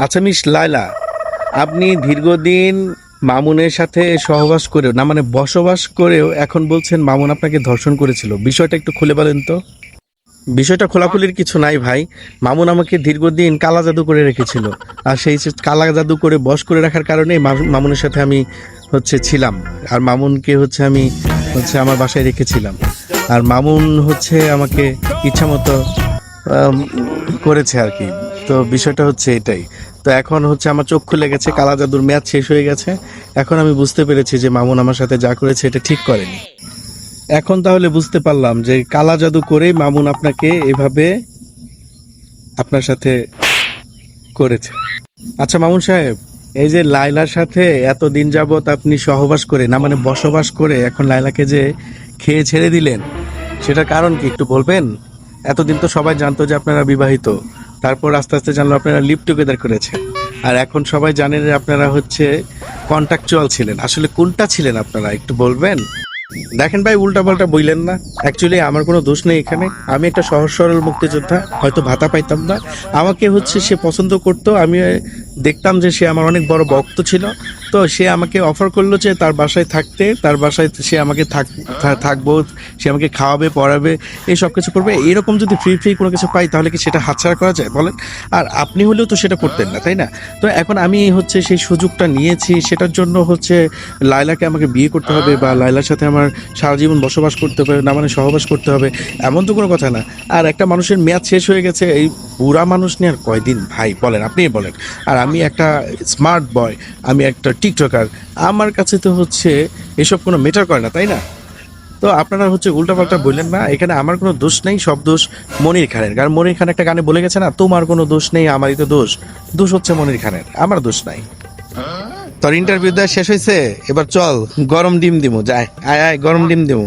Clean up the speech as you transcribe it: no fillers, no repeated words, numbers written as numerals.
আচ্ছা মিস লায়লা, আপনি দীর্ঘদিন মামুনের সাথে সহবাস করেও না মানে বসবাস করেও এখন বলছেন মামুন আপনাকে ধর্ষণ করেছিল, বিষয়টা একটু খুলে বলেন তো। বিষয়টা খোলাখুলির কিছু নাই ভাই। মামুন আমাকে দীর্ঘদিন কালা জাদু করে রেখেছিল, আর সেই যে কালা জাদু করে বশ করে রাখার কারণে মামুনের সাথে আমি ছিলাম। আর মামুনকে আমি আমার বাসায় রেখেছিলাম। আর মামুন আমাকে ইচ্ছামতো আম, করেছে আর কি। তো বিষয়টা এটাই। তো এখন আমার চোখ খুলে গেছে, কালা জাদুর মেয়াদ শেষ হয়ে গেছে। এখন আমি বুঝতে পেরেছি যে মামুন আমার সাথে যা করেছে এটা ঠিক করেনি। এখন তাহলে বুঝতে পারলাম যে কালা জাদু করেই মামুন আপনাকে এভাবে আপনার সাথে করেছে। আচ্ছা মামুন সাহেব, এই যে লায়লার সাথে এতদিন যাবত আপনি সহবাস করে না মানে বসবাস করে এখন লায়লাকে যে খেয়ে ছেড়ে দিলেন, সেটার কারণ কি একটু বলবেন? এতদিন তো সবাই জানতো যে আপনারা বিবাহিত, তারপর আস্তে আস্তে জানলো আপনারা লিভ টুগেদার করেছেন, আর এখন সবাই জানে যে আপনারা কন্ট্রাকচুয়াল ছিলেন। আসলে কোনটা ছিলেন আপনারা একটু বলবেন? দেখেন ভাই, উল্টা পাল্টা বইলেন না। অ্যাকচুয়ালি আমার কোনো দোষ নেই এখানে। আমি একটা সহজ সরল মুক্তিযোদ্ধা, হয়তো ভাতা পাইতাম না। আমাকে সে পছন্দ করতো, আমি দেখতাম যে সে আমার অনেক বড় ভক্ত ছিল। তো সে আমাকে অফার করলো যে তার বাসায় থাকতে, তার বাসায় সে আমাকে থাকবো, সে আমাকে খাওয়াবে, পড়াবে, এই সব কিছু করবে। এরকম যদি ফ্রি ফ্রি কোনো কিছু পাই তাহলে কি সেটা হাতছাড়া করা যায় বলেন? আর আপনি হলেও তো সেটা করতেন না, তাই না? তো এখন আমি সেই সুযোগটা নিয়েছি, সেটার জন্য লায়লাকে আমাকে বিয়ে করতে হবে বা লায়লার সাথে আমার সারা জীবন বসবাস করতে হবে, না মানে সহবাস করতে হবে, এমন তো কোনো কথা না। আর একটা মানুষের মেয়াদ শেষ হয়ে গেছে, এই বুড়া মানুষ নিয়ে আর কয়দিন ভাই বলেন, আপনিই বলেন। আর আমি একটা স্মার্ট বয়, আমি একটা টিকটকার, আমার কাছে তো এসব কোনো ম্যাটার করে না, তাই না? তো আপনারা উল্টাপাল্টা বললেন না। এখানে আমার কোনো দোষ নেই, সব দোষ মনির খানের। কারণ মনির খান একটা গানে বলে গেছে না, তোমার কোনো দোষ নেই, আমারই তো দোষ। দোষ মনির খানের, আমার দোষ নাই। তোর ইন্টারভিউ দেওয়া শেষ হয়েছে, এবার চল গরম ডিম দিমু, যায় আয় আয় গরম ডিম দিমু।